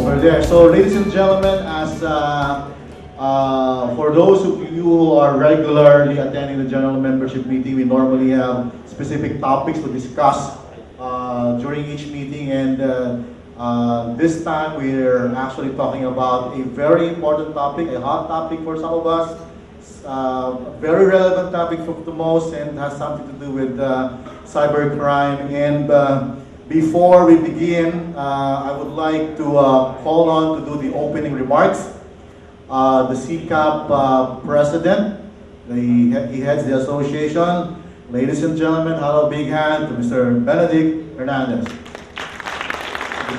We're there. So, ladies and gentlemen, as for those of you who are regularly attending the general membership meeting, we normally have specific topics to discuss during each meeting, and this time we're actually talking about a very important topic, a hot topic for some of us, a very relevant topic for the most, and has something to do with cybercrime. And before we begin, I would like to call on to do the opening remarks. The CCAP president, he heads the association. Ladies and gentlemen, hello, big hand to Mr. Benedict Hernandez.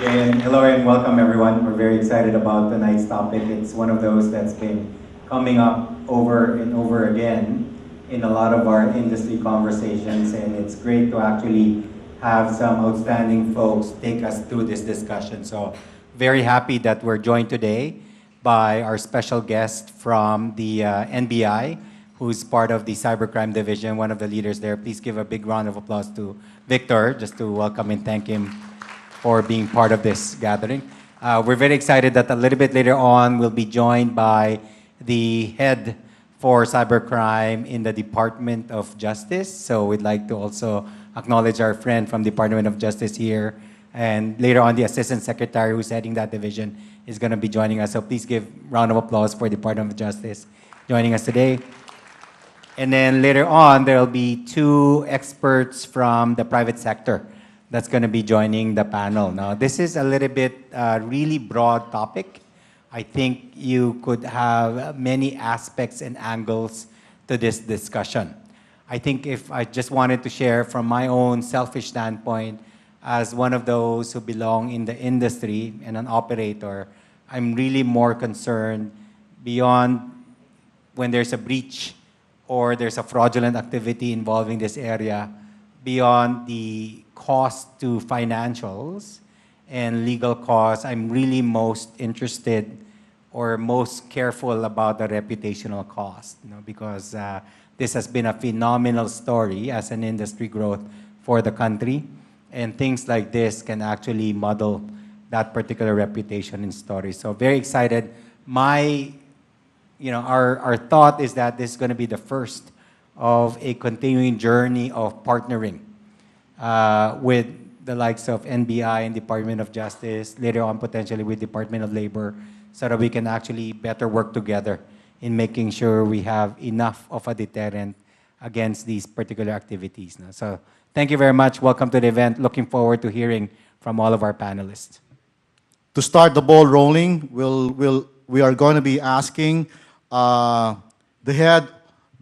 And hello and welcome everyone. We're very excited about tonight's topic. It's one of those that's been coming up over and over again in a lot of our industry conversations, and it's great to actually have some outstanding folks take us through this discussion. So very happy that we're joined today by our special guest from the NBI, who's part of the Cybercrime Division, one of the leaders there. Please give a big round of applause to Victor, just to welcome and thank him for being part of this gathering. We're very excited that a little bit later on we'll be joined by the head for cybercrime in the Department of Justice. So we'd like to also acknowledge our friend from Department of Justice here. And later on, the Assistant Secretary who's heading that division is going to be joining us. So please give a round of applause for Department of Justice joining us today. And then later on, there will be two experts from the private sector that's going to be joining the panel. Now, this is a little bit really broad topic. I think you could have many aspects and angles to this discussion. I think if I just wanted to share from my own selfish standpoint, as one of those who belong in the industry and an operator, I'm really more concerned beyond when there's a breach or there's a fraudulent activity involving this area, beyond the cost to financials and legal costs. I'm really most interested or most careful about the reputational cost, because this has been a phenomenal story as an industry growth for the country, and things like this can actually muddle that particular reputation and story. So very excited. Our thought is that this is going to be the first of a continuing journey of partnering with the likes of NBI and Department of Justice, later on potentially with Department of Labor, so that we can actually better work together in making sure we have enough of a deterrent against these particular activities. So thank you very much. Welcome to the event. Looking forward to hearing from all of our panelists. To start the ball rolling, we are going to be asking the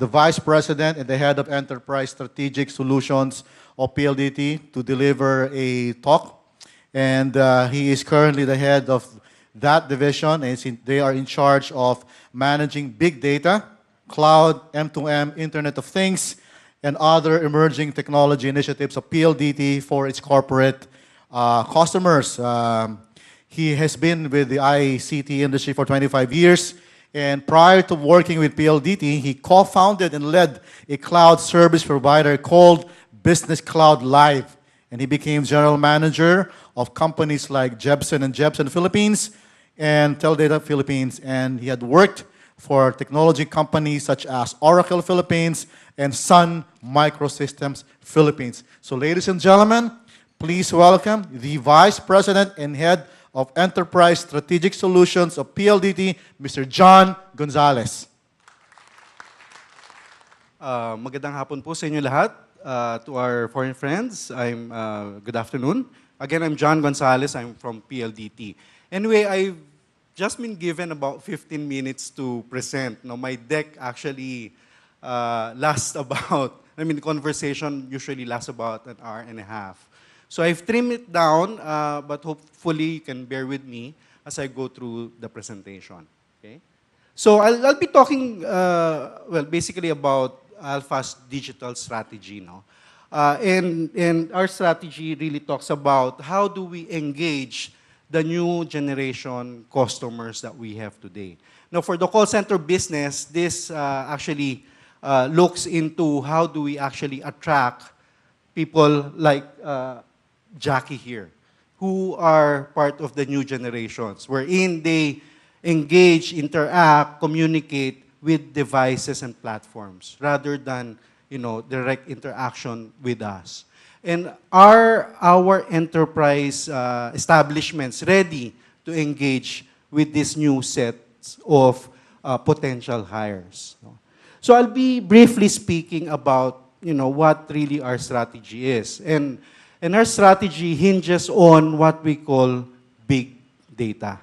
Vice President and the Head of Enterprise Strategic Solutions of PLDT to deliver a talk. And he is currently the head of that division, and they are in charge of managing big data, cloud, M2M, Internet of Things, and other emerging technology initiatives of PLDT for its corporate customers. He has been with the ICT industry for 25 years, and prior to working with PLDT, he co-founded and led a cloud service provider called Business Cloud Live, and he became general manager of companies like Jebsen and Jebsen Philippines and Teledata Philippines, and he had worked for technology companies such as Oracle Philippines and Sun Microsystems Philippines. So ladies and gentlemen, please welcome the Vice President and Head of Enterprise Strategic Solutions of PLDT, Mr. John Gonzalez. Magandang hapon po sa inyo lahat. To our foreign friends, good afternoon. Again, I'm John Gonzalez. I'm from PLDT. Anyway, I've just been given about 15 minutes to present. Now, my deck actually lasts about, the conversation usually lasts about an hour and a half. So I've trimmed it down, but hopefully you can bear with me as I go through the presentation. Okay? So I'll be talking, basically about Alpha's digital strategy. And our strategy really talks about how do we engage the new generation customers that we have today. Now, for the call center business, this actually looks into how do we actually attract people like Jackie here. who are part of the new generations, wherein they engage, interact, communicate with devices and platforms rather than, direct interaction with us. And are our enterprise establishments ready to engage with this new sets of potential hires? So I'll be briefly speaking about, what really our strategy is. And our strategy hinges on what we call big data.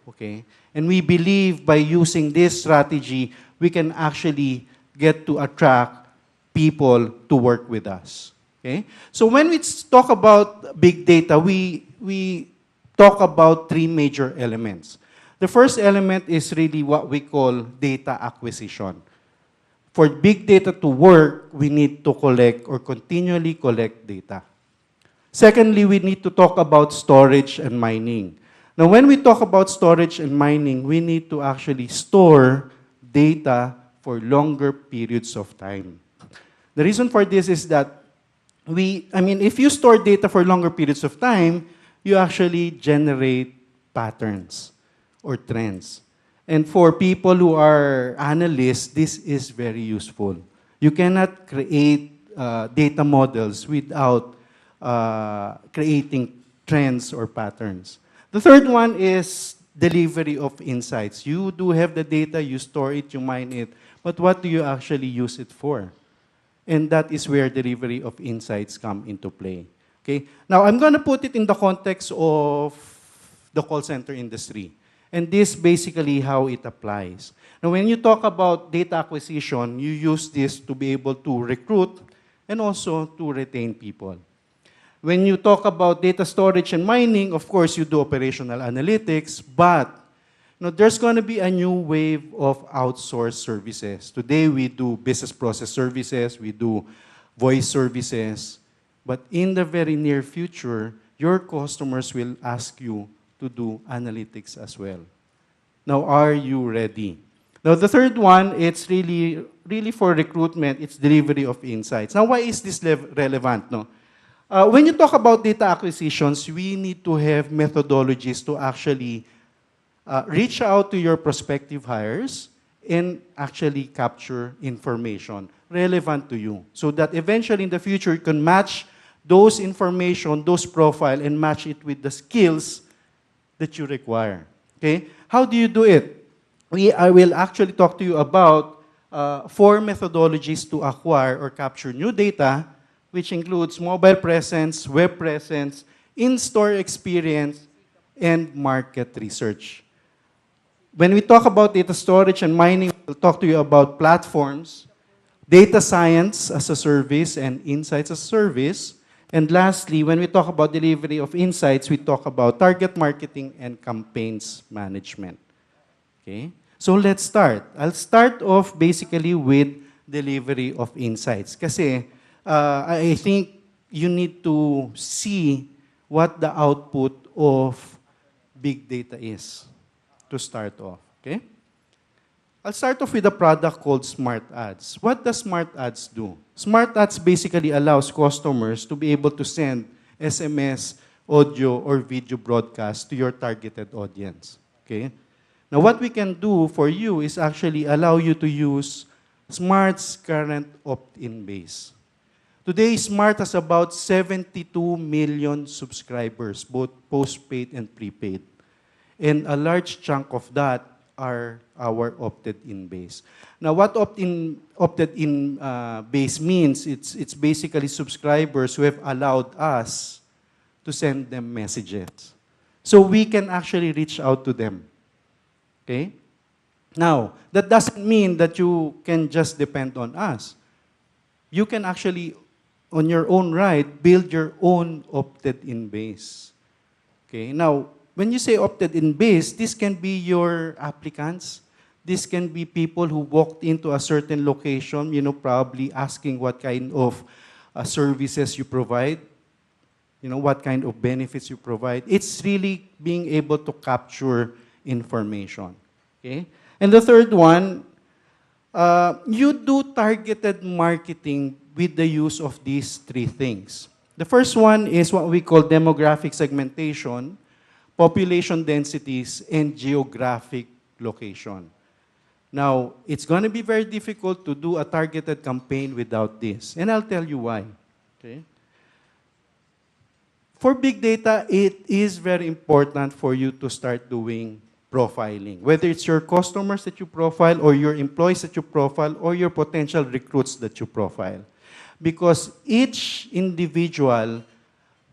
Okay? And we believe by using this strategy, we can actually get to attract people to work with us. Okay? So when we talk about big data, we talk about three major elements. The first element is really what we call data acquisition. For big data to work, we need to collect or continually collect data. Secondly, we need to talk about storage and mining. Now, when we talk about storage and mining, we need to actually store data for longer periods of time. The reason for this is that if you store data for longer periods of time, you actually generate patterns or trends. And for people who are analysts, this is very useful. You cannot create data models without creating trends or patterns. The third one is delivery of insights. You do have the data, you store it, you mine it, but what do you actually use it for? And that is where delivery of insights come into play. Okay? Now, I'm going to put it in the context of the call center industry. And this basically how it applies. Now, when you talk about data acquisition, you use this to be able to recruit and also to retain people. When you talk about data storage and mining, of course, you do operational analytics, but there's going to be a new wave of outsourced services. Today, we do business process services, we do voice services, but in the very near future, your customers will ask you to do analytics as well. Now, are you ready? Now, the third one, it's really for recruitment, it's delivery of insights. Now, why is this relevant? No? When you talk about data acquisitions, we need to have methodologies to actually reach out to your prospective hires and actually capture information relevant to you so that eventually in the future you can match those information, those profile, and match it with the skills that you require. Okay? How do you do it? I will actually talk to you about 4 methodologies to acquire or capture new data, which includes mobile presence, web presence, in-store experience, and market research. When we talk about data storage and mining, we'll talk to you about platforms, data science as a service, and insights as a service. And lastly, when we talk about delivery of insights, we talk about target marketing and campaigns management. Okay? So let's start. I'll start off basically with delivery of insights. Kasi I think you need to see what the output of big data is to start off. Okay? I'll start off with a product called Smart Ads. What does Smart Ads do? Smart Ads basically allows customers to be able to send SMS, audio, or video broadcast to your targeted audience. Okay? Now, what we can do for you is actually allow you to use Smart's current opt-in base. Today, Smart has about 72 million subscribers, both postpaid and prepaid. And a large chunk of that are our opted-in base. Now, what opted-in base means, it's basically subscribers who have allowed us to send them messages. So we can actually reach out to them. Okay? Now, that doesn't mean that you can just depend on us. You can actually, on your own right, build your own opted-in base. Okay? Now, when you say opted-in base, this can be your applicants. This can be people who walked into a certain location, probably asking what kind of services you provide, what kind of benefits you provide. It's really being able to capture information. Okay? And the third one, you do targeted marketing with the use of these 3 things. The first one is what we call demographic segmentation, population densities, and geographic location. Now, it's going to be very difficult to do a targeted campaign without this, and I'll tell you why. Okay? For big data, it is very important for you to start doing profiling. Whether it's your customers that you profile, or your employees that you profile, or your potential recruits that you profile. Because each individual,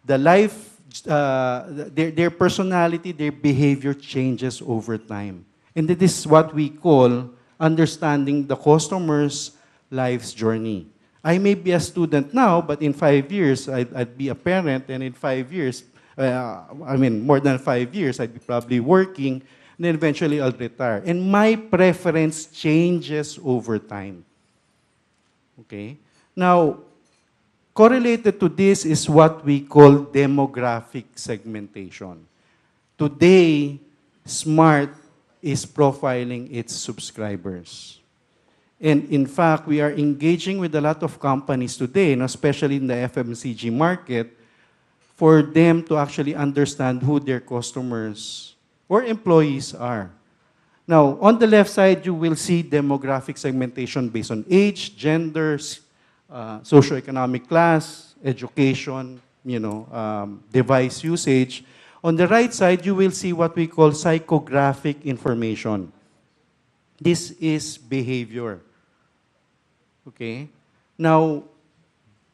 the life, their personality, their behavior changes over time. And that is what we call understanding the customer's life's journey. I may be a student now, but in 5 years, I'd be a parent, and in 5 years, more than 5 years, I'd be probably working, and then eventually I'll retire. And my preference changes over time. Okay? Now, correlated to this is what we call demographic segmentation. Today, Smart is profiling its subscribers. And in fact, we are engaging with a lot of companies today, especially in the FMCG market, for them to actually understand who their customers or employees are. Now, on the left side, you will see demographic segmentation based on age, genders, socioeconomic class, education, device usage. On the right side, you will see what we call psychographic information. This is behavior. Okay? Now,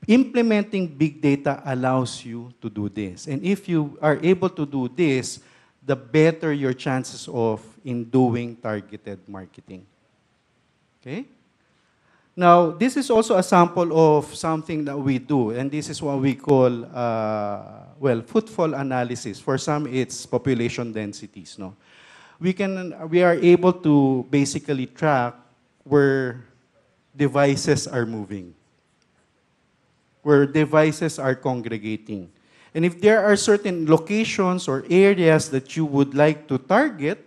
implementing big data allows you to do this. And if you are able to do this, the better your chances of in doing targeted marketing. Okay? Now, this is also a sample of something that we do, and this is what we call, footfall analysis. For some, it's population densities. No? We are able to basically track where devices are moving, where devices are congregating. And if there are certain locations or areas that you would like to target,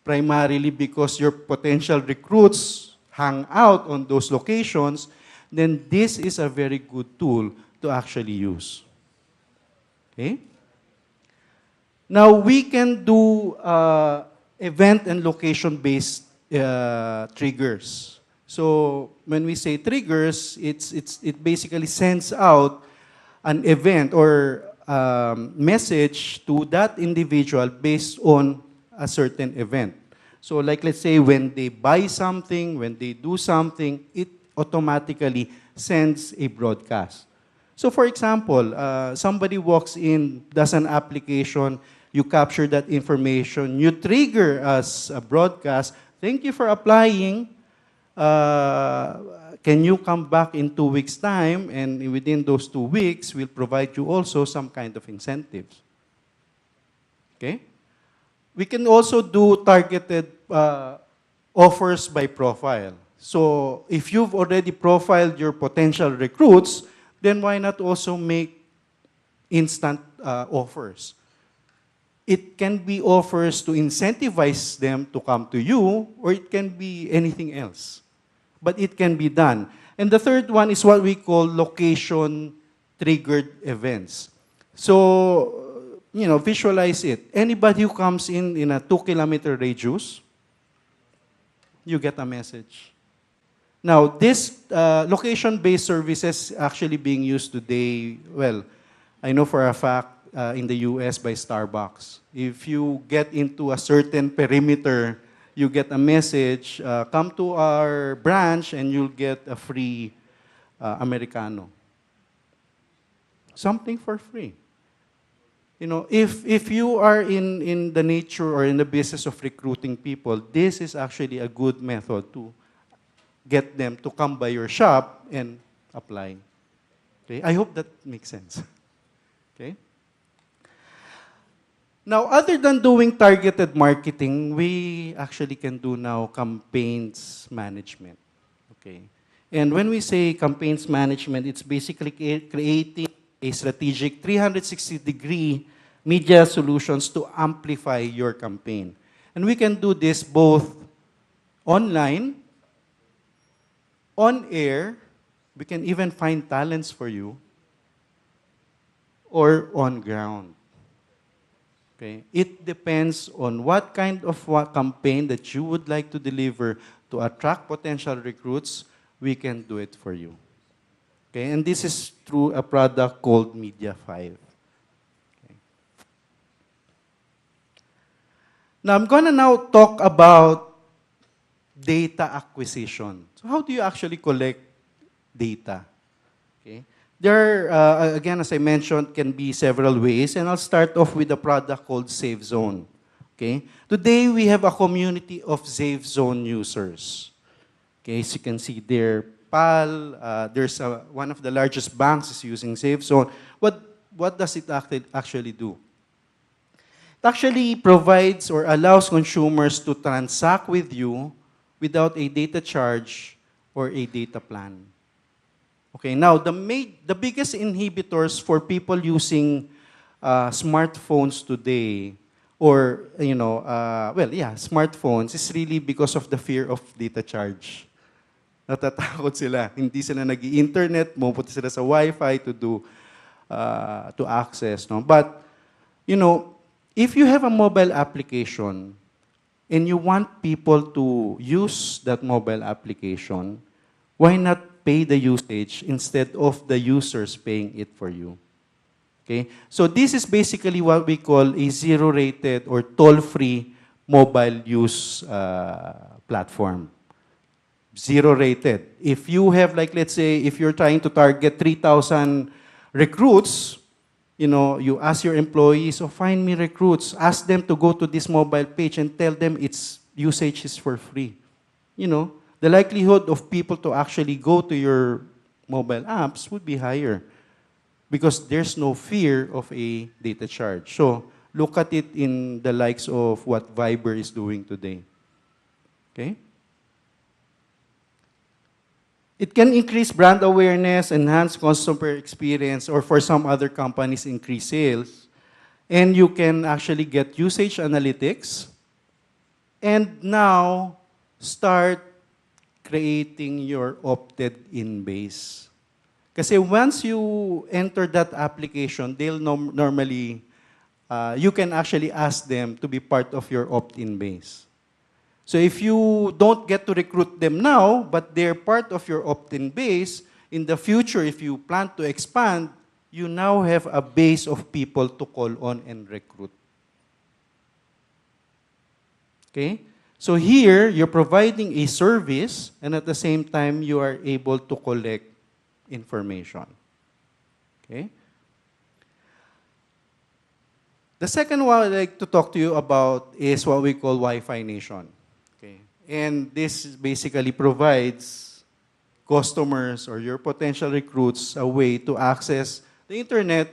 primarily because your potential recruits hang out on those locations, then this is a very good tool to actually use. Okay? Now, we can do event and location-based triggers. So when we say triggers, it basically sends out an event or message to that individual based on a certain event. So like let's say when they buy something, when they do something, it automatically sends a broadcast. So for example, somebody walks in, does an application, you capture that information, you trigger as a broadcast, thank you for applying, can you come back in 2 weeks' time, and within those 2 weeks, we'll provide you also some kind of incentives. Okay? We can also do targeted offers by profile. So if you've already profiled your potential recruits, then why not also make instant offers? It can be offers to incentivize them to come to you, or it can be anything else. But it can be done. And the third one is what we call location-triggered events. So, visualize it. Anybody who comes in a 2-kilometer radius, you get a message. Now, this location-based services actually being used today, I know for a fact in the US by Starbucks. If you get into a certain perimeter, you get a message, come to our branch and you'll get a free Americano. Something for free. If you are in the nature or in the business of recruiting people, this is actually a good method to get them to come by your shop and apply. Okay? I hope that makes sense. Okay? Now, other than doing targeted marketing, we actually can do now campaigns management. Okay? And when we say campaigns management, it's basically creating a strategic 360-degree media solutions to amplify your campaign. And we can do this both online, on air, we can even find talents for you, or on ground. Okay? It depends on what kind of campaign that you would like to deliver to attract potential recruits, we can do it for you. Okay? And this is through a product called Media 5. Okay. Now, I'm going to now talk about data acquisition. So how do you actually collect data? Okay. There, again, as I mentioned, can be several ways, and I'll start off with a product called Safe Zone. Okay. Today, we have a community of Safe Zone users. Okay, as you can see there, PAL, there's one of the largest banks is using Safe Zone. What does it actually do? It actually provides or allows consumers to transact with you without a data charge or a data plan. Okay, now the biggest inhibitors for people using smartphones today, or smartphones, is really because of the fear of data charge. Natatakot sila, hindi sila nag-internet, pupunta sila sa Wi-Fi to access, no? But if you have a mobile application and you want people to use that mobile application, why not pay the usage instead of the users paying it for you? Okay? So this is basically what we call a zero-rated or toll-free mobile use platform. Zero-rated. If you have, like, let's say, if you're trying to target 3,000 recruits, you ask your employees, find me recruits. Ask them to go to this mobile page and tell them its usage is for free. The likelihood of people to actually go to your mobile apps would be higher because there's no fear of a data charge. So look at it in the likes of what Viber is doing today. Okay? It can increase brand awareness, enhance customer experience, or for some other companies, increase sales. And you can actually get usage analytics and now start creating your opted-in base. Kasi once you enter that application, they'll normally, you can actually ask them to be part of your opt-in base. So if you don't get to recruit them now, but they're part of your opt-in base, in the future, if you plan to expand, you now have a base of people to call on and recruit. Okay? So here, you're providing a service, and at the same time, you are able to collect information. Okay? The second one I'd like to talk to you about is what we call Wi-Fi Nation. Okay? And this basically provides customers or your potential recruits a way to access the internet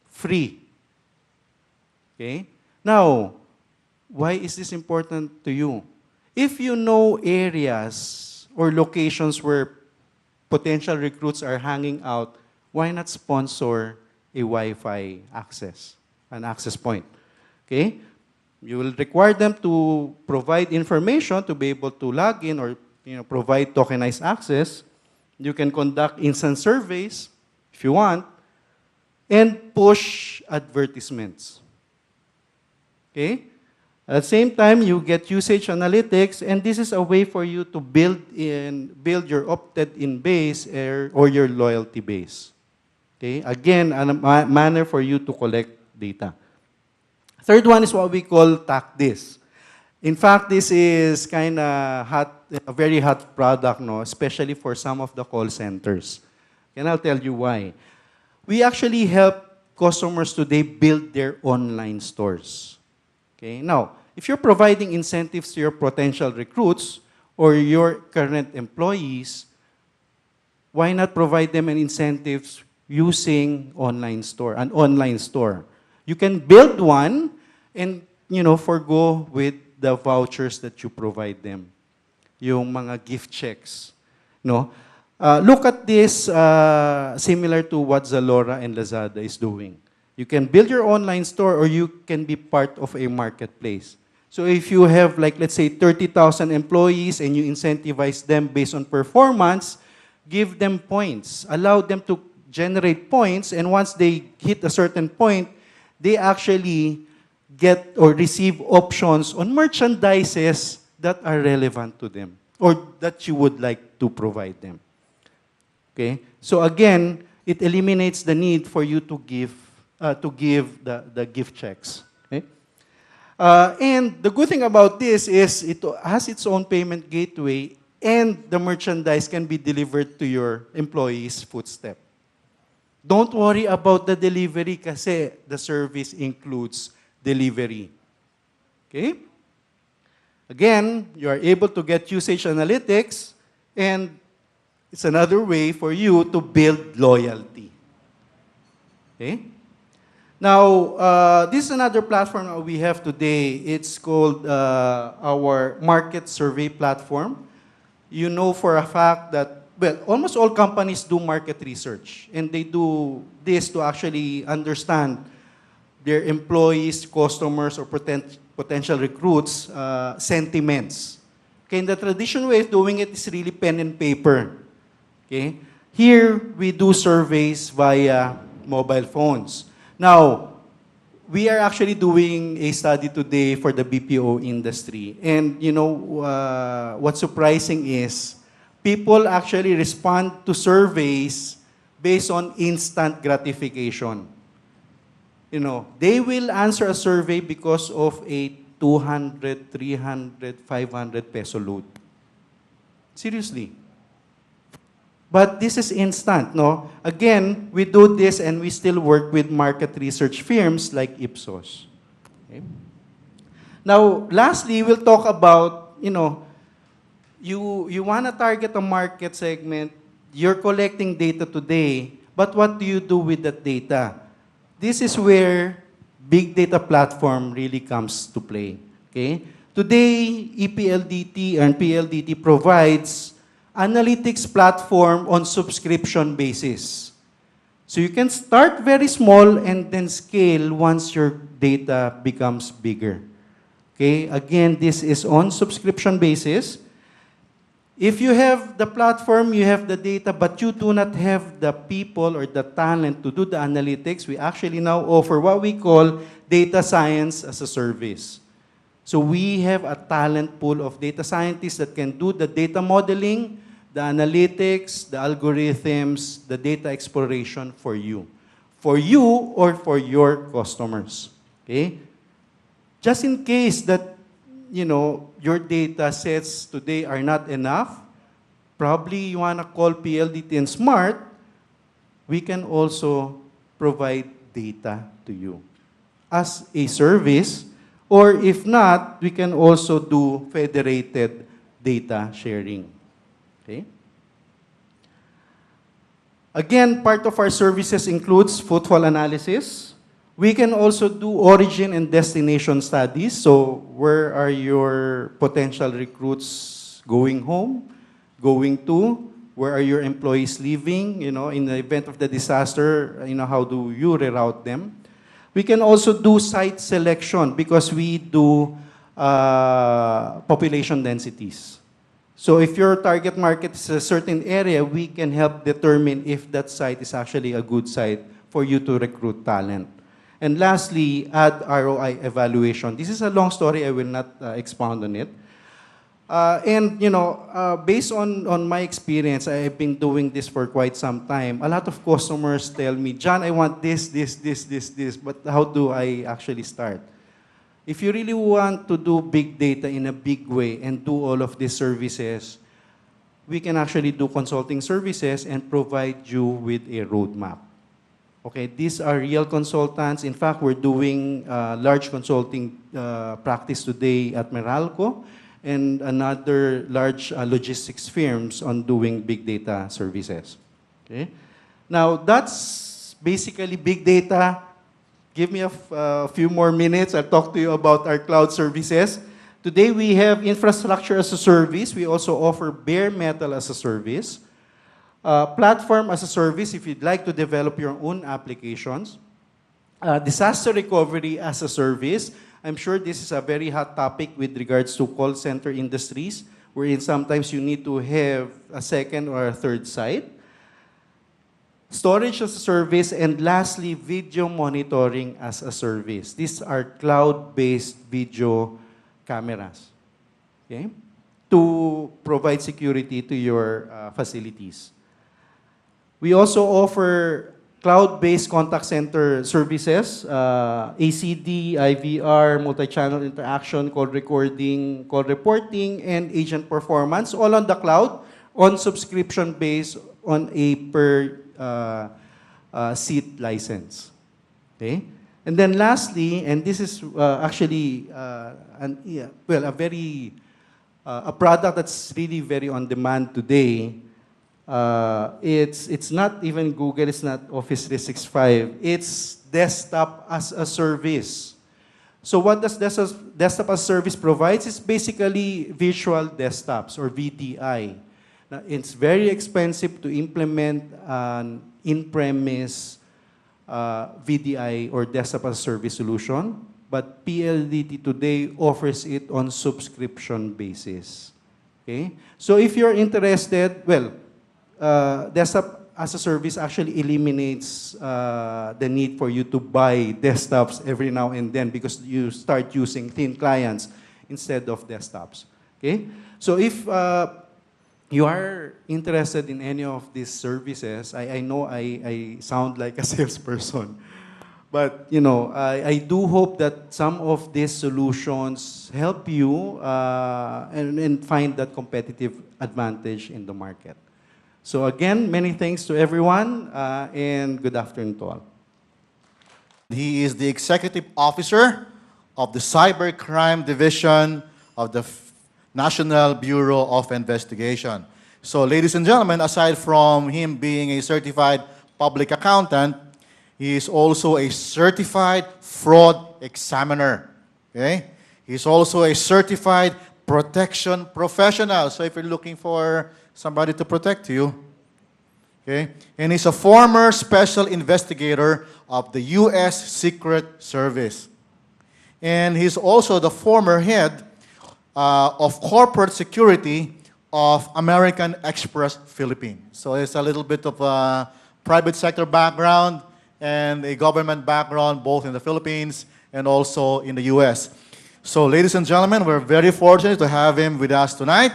free. Okay? Now, why is this important to you? If you know areas or locations where potential recruits are hanging out, why not sponsor a Wi-Fi access, an access point? Okay? You will require them to provide information to be able to log in or provide tokenized access. You can conduct instant surveys if you want, and push advertisements. Okay? At the same time, you get usage analytics, and this is a way for you to build your opted-in base or your loyalty base. Okay? Again, a manner for you to collect data. Third one is what we call TACDIS. In fact, this is kind of hot, a very hot product, no? Especially for some of the call centers. And I'll tell you why. We actually help customers today build their online stores. Okay? Now, if you're providing incentives to your potential recruits or your current employees, why not provide them an incentives using an online store? You can build one and, forgo with the vouchers that you provide them. Yung mga gift checks. No? Look at this similar to what Zalora and Lazada is doing. You can build your online store or you can be part of a marketplace. So if you have, like, let's say 30,000 employees and you incentivize them based on performance, give them points. Allow them to generate points, and once they hit a certain point, they actually get or receive options on merchandises that are relevant to them or that you would like to provide them. Okay? So again, it eliminates the need for you to give the gift checks. Okay? And the good thing about this is it has its own payment gateway, and the merchandise can be delivered to your employee's footstep. Don't worry about the delivery kasi the service includes delivery. Okay? Again, you are able to get usage analytics, and it's another way for you to build loyalty. Okay? Now, this is another platform that we have today. It's called our market survey platform. You know for a fact that, well, almost all companies do market research, and they do this to actually understand their employees, customers, or potential recruits' sentiments. Okay, and the traditional way of doing it is really pen and paper. Okay, here we do surveys via mobile phones. Now, we are actually doing a study today for the BPO industry. And you know, what's surprising is people actually respond to surveys based on instant gratification. You know, they will answer a survey because of a 200, 300, 500 peso load. Seriously. But this is instant, no? Again, we do this and we still work with market research firms like Ipsos. Okay? Now, lastly, we'll talk about, you know, you want to target a market segment, you're collecting data today, but what do you do with that data? This is where big data platform really comes to play. Okay? Today, EPLDT and PLDT provides analytics platform on subscription basis. So you can start very small and then scale once your data becomes bigger. Okay? Again, this is on subscription basis. If you have the platform, you have the data, but you do not have the people or the talent to do the analytics, we actually now offer what we call data science as a service. So we have a talent pool of data scientists that can do the data modeling, the analytics, the algorithms, the data exploration for you or for your customers. Okay? Just in case that, you know, your data sets today are not enough, probably you want to call PLDT and Smart, we can also provide data to you as a service, or if not, we can also do federated data sharing. Okay? Again, part of our services includes footfall analysis. We can also do origin and destination studies. So where are your potential recruits going home, going to? Where are your employees living? You know, in the event of the disaster, you know, how do you reroute them? We can also do site selection because we do population densities. So if your target market is a certain area, we can help determine if that site is actually a good site for you to recruit talent. And lastly, add ROI evaluation. This is a long story. I will not expound on it. And, you know, based on my experience, I've been doing this for quite some time. A lot of customers tell me, John, I want this, but how do I actually start? If you really want to do big data in a big way and do all of these services, we can actually do consulting services and provide you with a roadmap. Okay, these are real consultants. In fact, we're doing large consulting practice today at Meralco and another large logistics firms on doing big data services. Okay, now that's basically big data. Give me a few more minutes. I'll talk to you about our cloud services. Today we have infrastructure as a service. We also offer bare metal as a service. Platform as a service if you'd like to develop your own applications. Disaster recovery as a service. I'm sure this is a very hot topic with regards to call center industries, wherein sometimes you need to have a second or a third site. storage as a service, and lastly, video monitoring as a service. These are cloud-based video cameras, okay, to provide security to your facilities. We also offer cloud-based contact center services, ACD, IVR, multi-channel interaction, call recording, call reporting, and agent performance, all on the cloud, on subscription base, on a per seat license. Okay? And then lastly, and this is actually a product that's really very on demand today. It's not even Google, it's not Office 365. It's desktop as a service. So what does desktop as a service provides is basically visual desktops or VDI. Now, it's very expensive to implement an in-premise VDI or desktop as a service solution, but PLDT today offers it on subscription basis. Okay? So if you're interested, desktop as a service actually eliminates the need for you to buy desktops every now and then because you start using thin clients instead of desktops. Okay? So if you are interested in any of these services, I know I sound like a salesperson, but I do hope that some of these solutions help you and find that competitive advantage in the market. So again, many thanks to everyone, and good afternoon to all. He is the Executive Officer of the Cybercrime Division of the National Bureau of Investigation. So ladies and gentlemen, aside from him being a certified public accountant, he is also a certified fraud examiner. Okay? He's also a certified protection professional. So if you're looking for somebody to protect you, okay? And he's a former special investigator of the U.S. Secret Service. And he's also the former head of corporate security of American Express Philippines. So it's a little bit of a private sector background and a government background, both in the Philippines and also in the U.S. So ladies and gentlemen, we're very fortunate to have him with us tonight.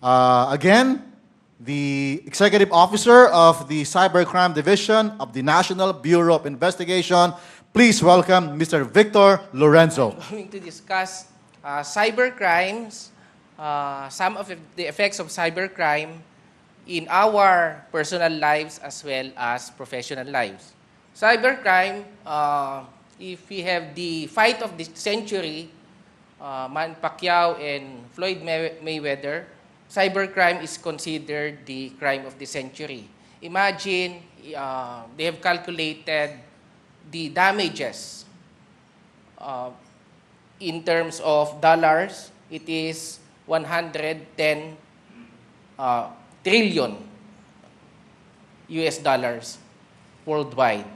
Again, the Executive Officer of the Cybercrime Division of the National Bureau of Investigation. Please welcome Mr. Victor Lorenzo. I'm going to discuss cybercrimes, some of the effects of cybercrime in our personal lives as well as professional lives. Cybercrime, if we have the fight of the century, Manny Pacquiao and Floyd Mayweather, cybercrime is considered the crime of the century. Imagine, they have calculated the damages in terms of dollars. It is 110 trillion US dollars worldwide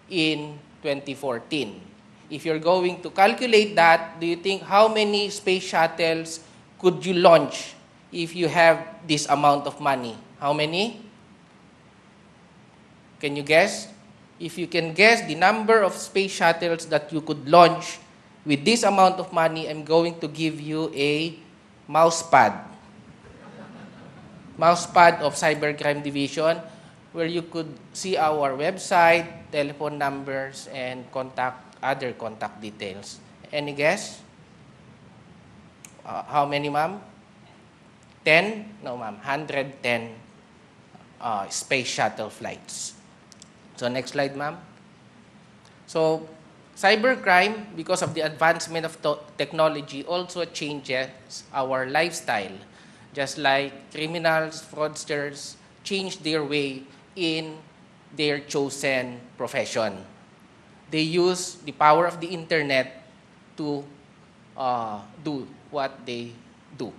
in 2014. If you're going to calculate that, do you think how many space shuttles could you launch if you have this amount of money? How many? Can you guess? If you can guess the number of space shuttles that you could launch with this amount of money, I'm going to give you a mousepad. Mousepad of Cybercrime Division, where you could see our website, telephone numbers, and other contact details. Any guess? How many, ma'am? 10? No, ma'am. 110 space shuttle flights. So next slide, ma'am. So cybercrime, because of the advancement of technology, also changes our lifestyle. Just like criminals, fraudsters change their way in their chosen profession. They use the power of the internet to do what they do,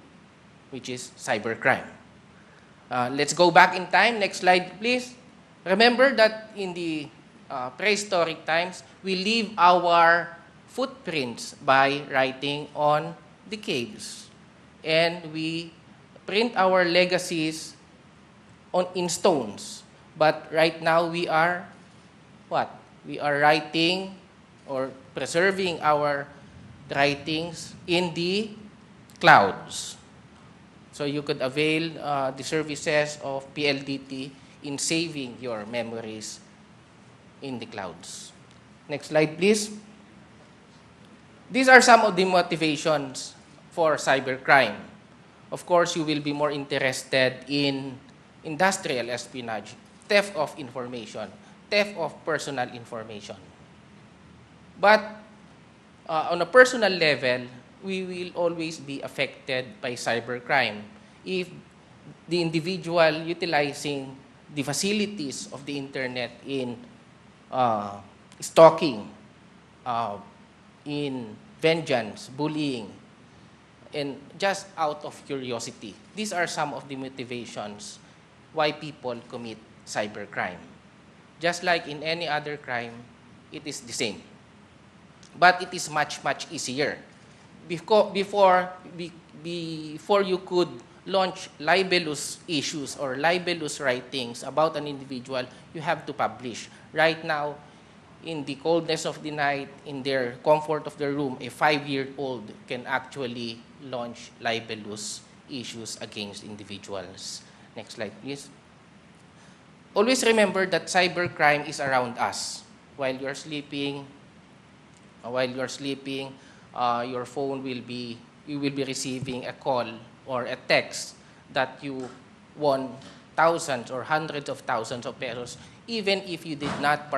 which is cybercrime. Let's go back in time. Next slide, please. Remember that in the prehistoric times, we leave our footprints by writing on the caves. And we print our legacies in stones. But right now we are what? We are writing or preserving our writings in the clouds. So you could avail the services of PLDT in saving your memories in the clouds. Next slide, please. These are some of the motivations for cybercrime. Of course, you will be more interested in industrial espionage, theft of information, theft of personal information. But on a personal level, we will always be affected by cybercrime if the individual utilizing the facilities of the internet in stalking, in vengeance, bullying, and just out of curiosity. These are some of the motivations why people commit cybercrime. Just like in any other crime, it is the same. But it is much, much easier. Before you could launch libelous issues or libelous writings about an individual, you have to publish. Right now, in the coldness of the night, in their comfort of their room, a 5-year-old can actually launch libelous issues against individuals. Next slide, please. Always remember that cybercrime is around us. While you're sleeping, your phone you will be receiving a call or a text that you won thousands or hundreds of thousands of pesos, even if you did not